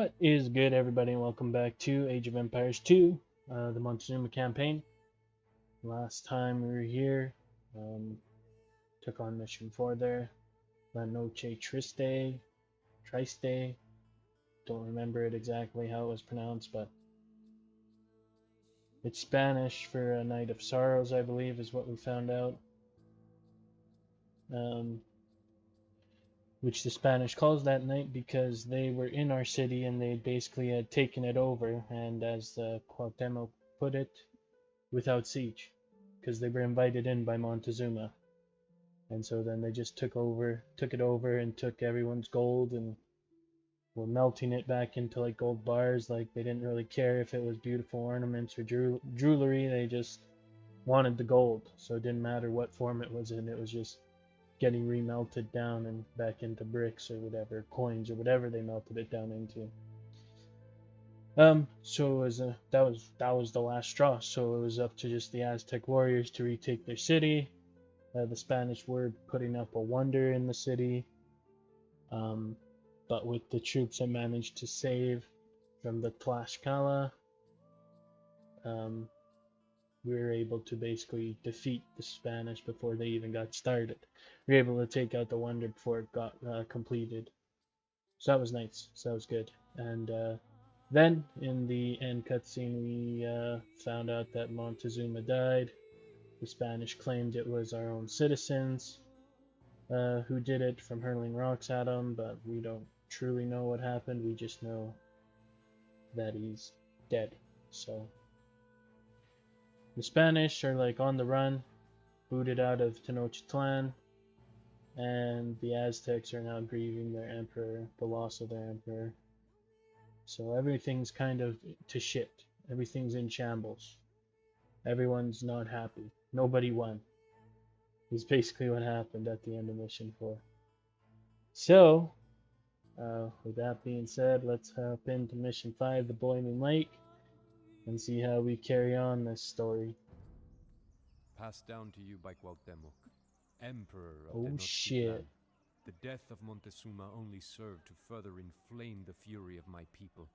What is good, everybody, and welcome back to Age of Empires 2, the Montezuma campaign. Last time we were here, took on mission 4 there, La Noche Triste, don't remember it exactly how it was pronounced, but it's Spanish for a night of sorrows, I believe, is what we found out. Which the Spanish calls that night because they were in our city and they basically had taken it over, and as Cuauhtemoc put it, without siege, because they were invited in by Montezuma, and so then they just took it over and took everyone's gold and were melting it back into like gold bars. Like they didn't really care if it was beautiful ornaments or jewelry, they just wanted the gold, so it didn't matter what form it was in, it was just getting remelted down and back into bricks or whatever, coins or whatever they melted it down into. So it was that was the last straw. So it was up to just the Aztec warriors to retake their city. The Spanish were putting up a wonder in the city, but with the troops that managed to save from the Tlaxcala, we were able to basically defeat the Spanish before they even got started. We were able to take out the wonder before it got completed. So that was nice. So that was good. And then in the end cutscene, we found out that Montezuma died. The Spanish claimed it was our own citizens who did it from hurling rocks at him, but we don't truly know what happened. We just know that he's dead. So the Spanish are like on the run, booted out of Tenochtitlan, and the Aztecs are now grieving their emperor, the loss of their emperor. So everything's kind of to shit. Everything's in shambles. Everyone's not happy. Nobody won. Is basically what happened at the end of mission 4. So, with that being said, let's hop into mission 5, the Boiling Lake, and see how we carry on this story. Passed down to you by Cuauhtemoc, Emperor of Oh Tenochtitlan. shit. The death of Montezuma only served to further inflame the fury of my people.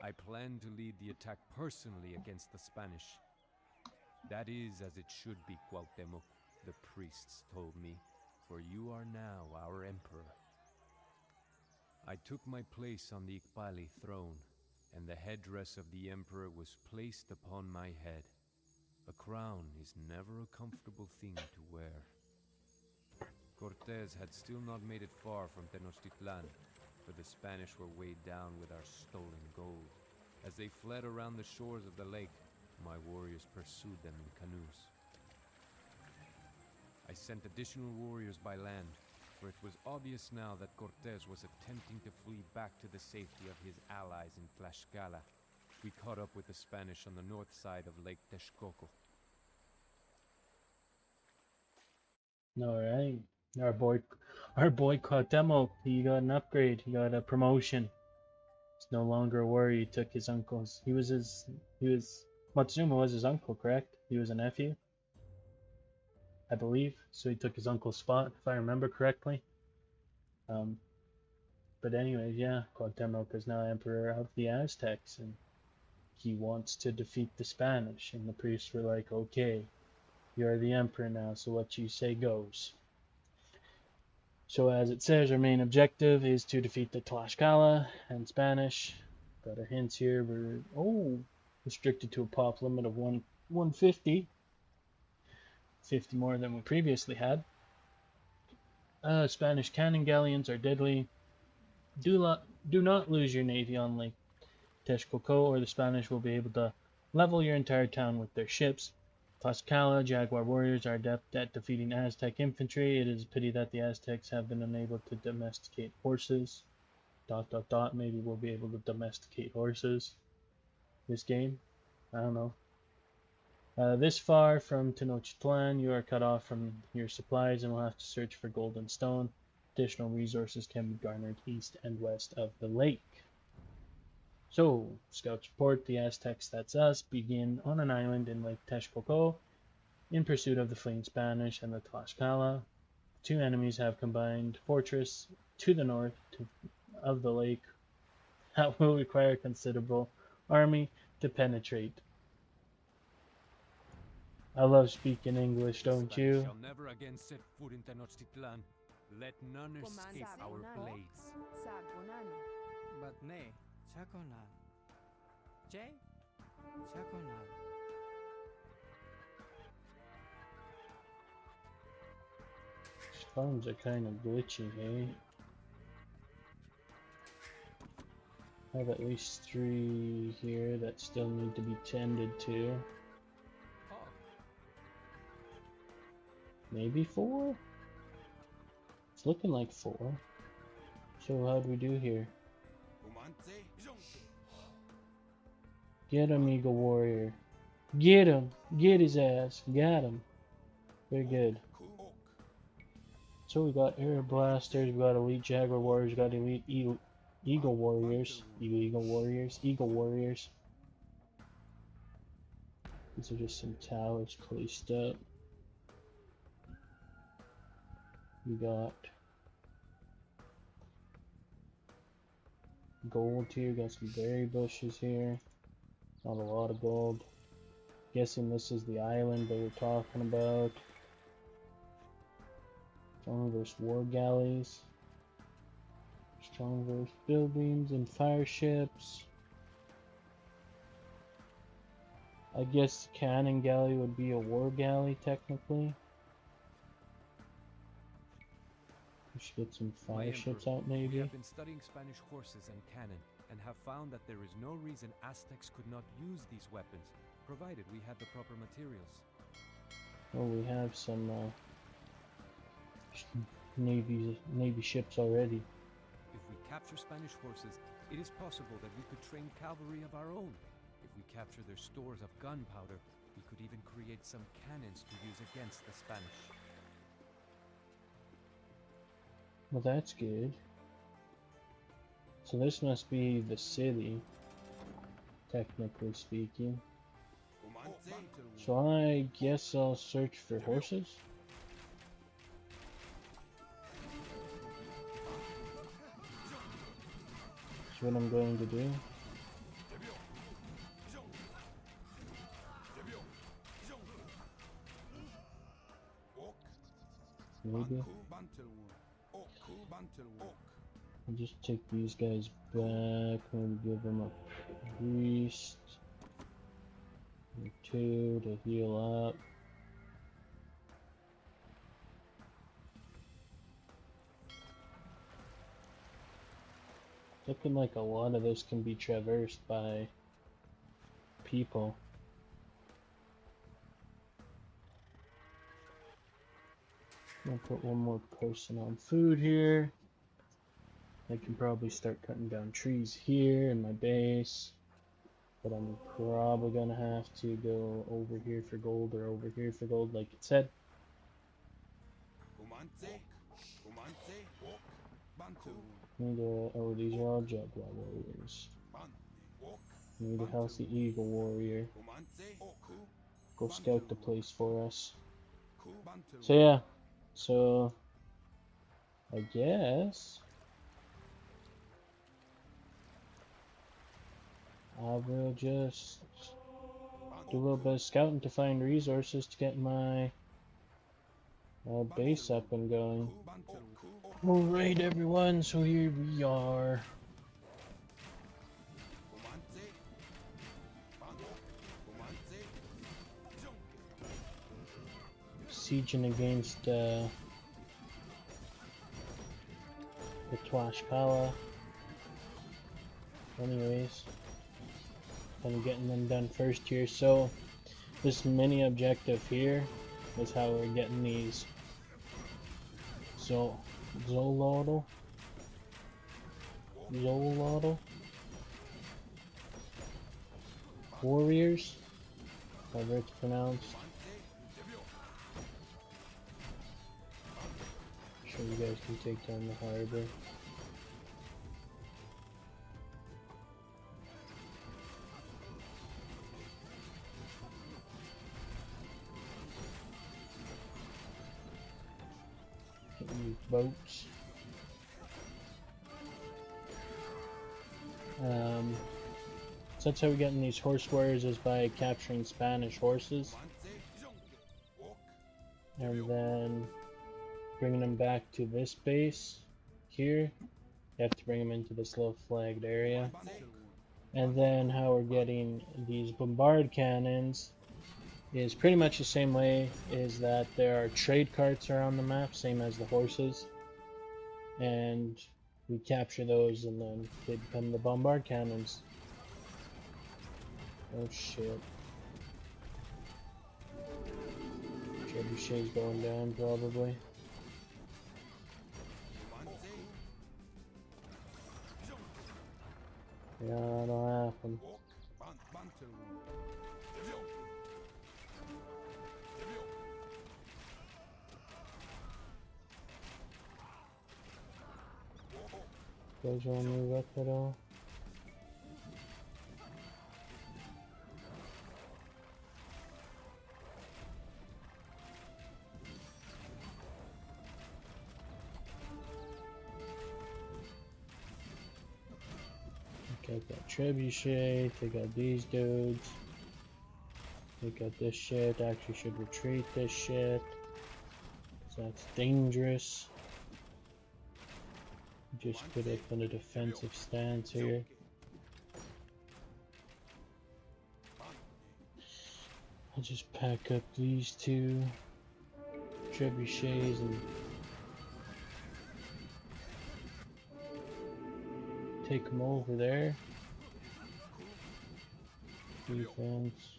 I plan to lead the attack personally against the Spanish. That is as it should be, Cuauhtemoc, the priests told me, for you are now our emperor. I took my place on the Iqbali throne, and the headdress of the emperor was placed upon my head. A crown is never a comfortable thing to wear. Cortés had still not made it far from Tenochtitlan, for the Spanish were weighed down with our stolen gold. As they fled around the shores of the lake, my warriors pursued them in canoes. I sent additional warriors by land, for it was obvious now that Cortés was attempting to flee back to the safety of his allies in Tlaxcala. We caught up with the Spanish on the north side of Lake Texcoco. Alright. Our boy Cuauhtemoc, he got an upgrade. He got a promotion. He's no longer a warrior. He took his uncle's. Montezuma was his uncle, correct? He was a nephew, I believe. So he took his uncle's spot, if I remember correctly. But anyways, yeah, Cuauhtemoc is now emperor of the Aztecs, and he wants to defeat the Spanish. And the priests were like, okay, you're the emperor now, so what you say goes. So as it says, our main objective is to defeat the Tlaxcala and Spanish. Got our hints here. We're restricted to a pop limit of 150. 50 more than we previously had. Spanish cannon galleons are deadly. Do not lose your navy on Lake Texcoco, or the Spanish will be able to level your entire town with their ships. Tlaxcala Jaguar warriors are adept at defeating Aztec infantry. It is a pity that the Aztecs have been unable to domesticate horses. ... Maybe we'll be able to domesticate horses this game. I don't know. This far from Tenochtitlan, you are cut off from your supplies and will have to search for gold and stone. Additional resources can be garnered east and west of the lake. So, scouts report the Aztecs, that's us, begin on an island in Lake Texcoco in pursuit of the fleeing Spanish and the Tlaxcala. Two enemies have combined fortress to the north of the lake That will require a considerable army to penetrate. I love speaking English, The don't Spanish you? shall never again set foot in Tenochtitlan. Let none escape our blades. But nay, Chaconan. Jay? Chaconan. These phones are kind of glitchy, hey? I have at least 3 here that still need to be tended to. Maybe 4? It's looking like 4. So how'd we do here? Get him, Eagle Warrior. Get him! Get his ass! Got him! Very good. So we got Air Blasters, we got Elite Jaguar Warriors, we got Elite Eagle Warriors. Eagle Warriors. Eagle Warriors. These are just some towers placed up. We got gold here, got some berry bushes here. Not a lot of gold. Guessing this is the island they were talking about. Strong versus war galleys. Strong versus buildings and fire ships. I guess cannon galley would be a war galley technically. We should get some fire ships out We maybe. have been studying Spanish horses and cannon, and have found that there is no reason Aztecs could not use these weapons, provided we had the proper materials. Well, we have some navy ships already. If we capture Spanish horses, it is possible that we could train cavalry of our own. If we capture their stores of gunpowder, we could even create some cannons to use against the Spanish. Well, that's good. So this must be the city, technically speaking. So I guess I'll search for horses. That's what I'm going to do. Maybe. I'll just take these guys back, maybe give them a priest or 2 to heal up. Looking like a lot of this can be traversed by people. I'll put one more person on food here. I can probably start cutting down trees here in my base. But I'm probably gonna have to go over here for gold or over here for gold like it said. Need a, oh, these are all Jaguar Warriors. Need a healthy Eagle Warrior. Go scout the place for us. So yeah, so I guess I will just do a little bit of scouting to find resources to get my base up and going. Alright everyone, so here we are. Sieging against the Tlaxcala. Anyways, I'm getting them done first here. So this mini objective here is how we're getting these. So Zolotl Warriors, however it's pronounced. So you guys can take down the harbor. Getting these boats. So that's how we get in these horse warriors, is by capturing Spanish horses and then bringing them back to this base here. You have to bring them into this little flagged area. And then how we're getting these bombard cannons is pretty much the same way, is that there are trade carts around the map, same as the horses. And we capture those and then they become the bombard cannons. Oh shit. Trebuchet's going down probably. Yeah, that'll happen. Guys wanna move up at all? Take out that trebuchet, take out these dudes. Take out this shit, actually should retreat this shit. So that's dangerous. Just put up in a defensive stance here. I'll just pack up these two trebuchets and take them over there. Defense.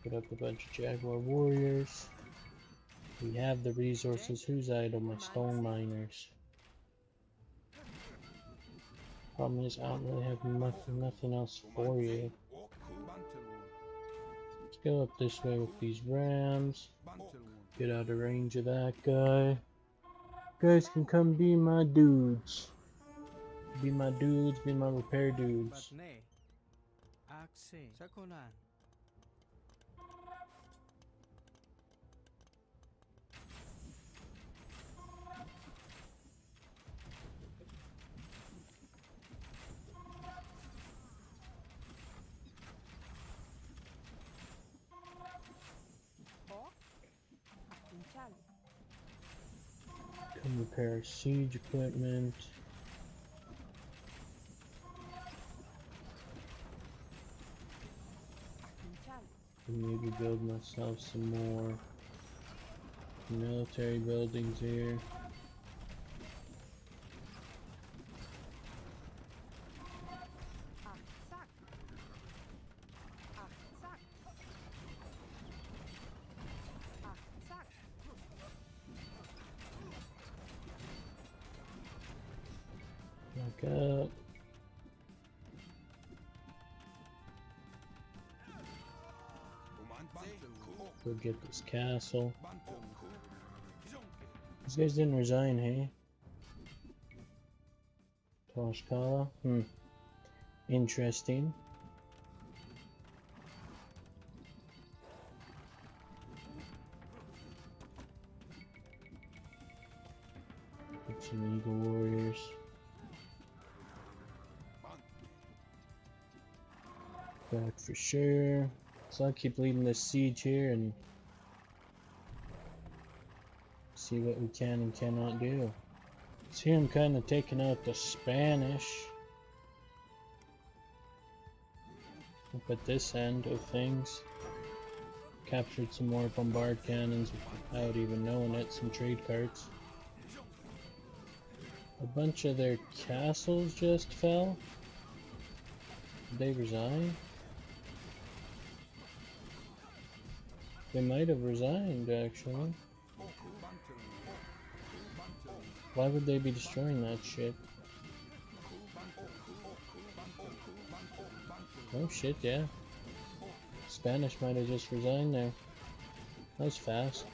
Put up a bunch of Jaguar warriors. We have the resources. Who's idle? My stone miners. Problem is, I don't really have nothing else for you. Let's go up this way with these rams. Get out of range of that guy. Guys can come be my dudes. Be my dudes, be my repair dudes. Come repair siege equipment. And maybe build myself some more military buildings here. Back up. Go get this castle. These guys didn't resign, hey? Tlaxcala? Interesting. Get some eagle warriors. Back for sure. So I'll keep leading this siege here and see what we can and cannot do. See, I'm kind of taking out the Spanish up at this end of things. Captured some more bombard cannons without even knowing it, some trade carts. A bunch of their castles just fell. Did they resign? They might have resigned, actually. Why would they be destroying that shit? Oh shit, yeah. Spanish might have just resigned there. That was fast.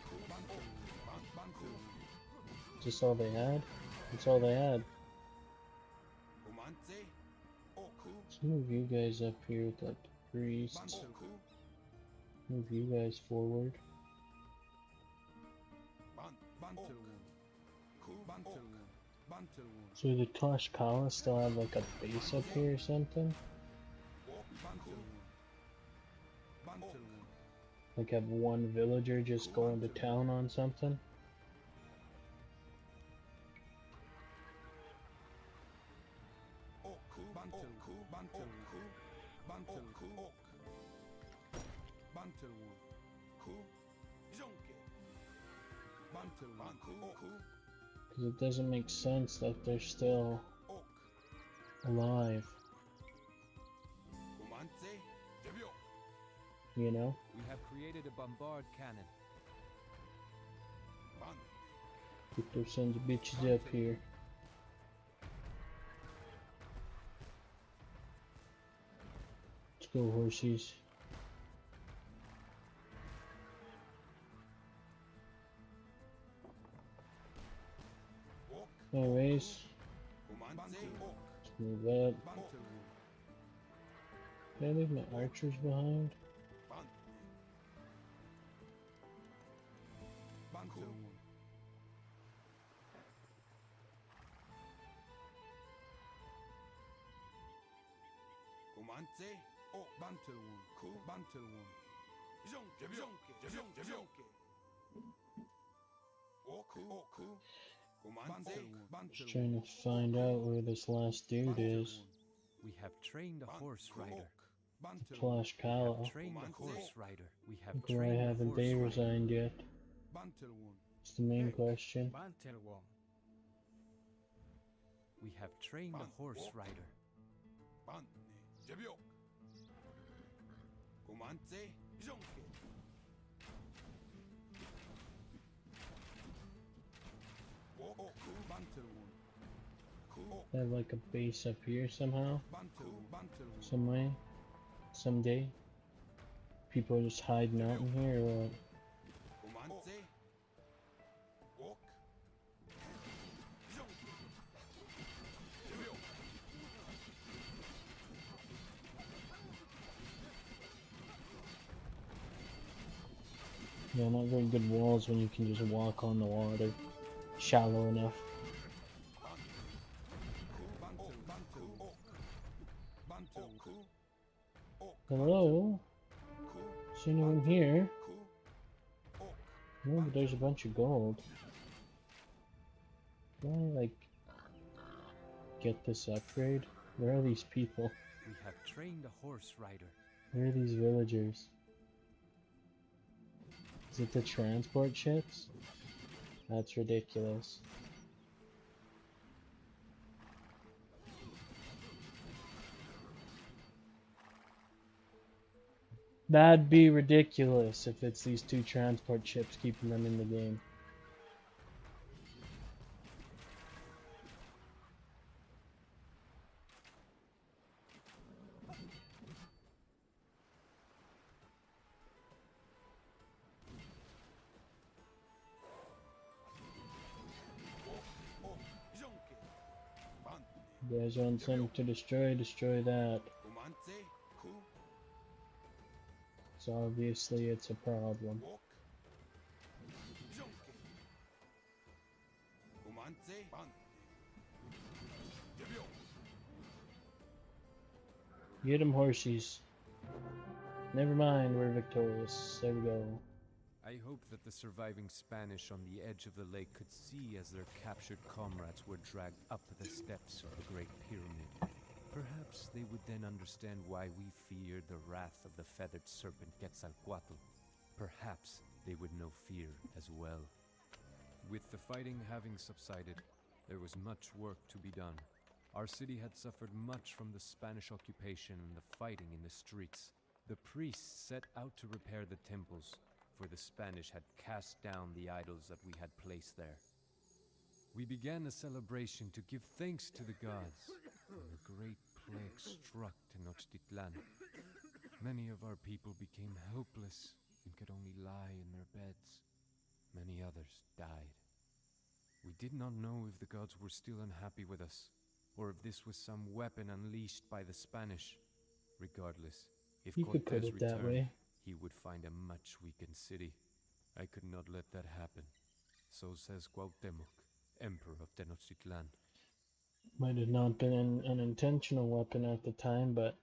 Just all they had? That's all they had. Let's move you guys up here with like the priests. Move you guys forward. So the Tlaxcala still have like a base up here or something? Like have one villager just going to town on something? Because it doesn't make sense that they're still alive. You know? We have created a bombard cannon. Get those sons of bitches up here. Let's go, horsies. Anyways, let's move up. Did I leave my archers behind? Just trying to find out where this last dude is. We have trained a horse rider. Tlaxcala. Trained a horse rider. We have Why trained a haven't horse they rider. resigned yet? It's the main question. We have trained a horse rider. They have like a base up here somehow. Some way. Someday. People are just hiding out in here or what? Yeah, not very good walls when you can just walk on the water. Shallow enough. Hello? Is anyone here? No, but there's a bunch of gold. Can I, like, get this upgrade? Where are these people? We have trained a horse rider. Where are these villagers? Is it the transport ships? That's ridiculous. That'd be ridiculous if it's these two transport ships keeping them in the game. You guys want something to destroy? Destroy that. So obviously it's a problem. Get them horsies. Never mind, we're victorious. There we go. I hope that the surviving Spanish on the edge of the lake could see as their captured comrades were dragged up the steps of the Great Pyramid. Perhaps they would then understand why we feared the wrath of the feathered serpent Quetzalcoatl. Perhaps they would know fear as well. With the fighting having subsided, there was much work to be done. Our city had suffered much from the Spanish occupation and the fighting in the streets. The priests set out to repair the temples, for the Spanish had cast down the idols that we had placed there. We began a celebration to give thanks to the gods when the great plague struck Tenochtitlan. Many of our people became helpless and could only lie in their beds. Many others died. We did not know if the gods were still unhappy with us, or if this was some weapon unleashed by the Spanish. Regardless, if You could put Cortés it that returned, way. he would find a much weakened city. I could not let that happen. So says Cuauhtemoc, Emperor of Tenochtitlan. Might have not been an unintentional weapon at the time, but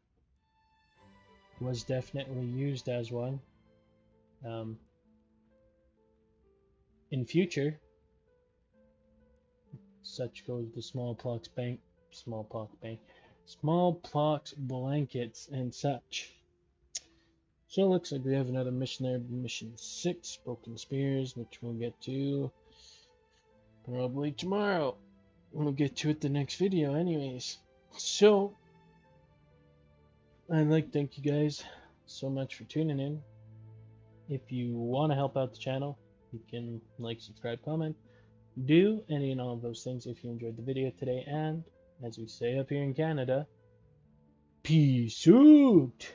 was definitely used as one. In future, such goes the smallpox blankets and such. So it looks like we have another mission there, mission 6, Broken Spears, which we'll get to probably tomorrow. We'll get to it the next video anyways. So, I'd like to thank you guys so much for tuning in. If you want to help out the channel, you can like, subscribe, comment, do any and all of those things if you enjoyed the video today. And, as we say up here in Canada, peace out!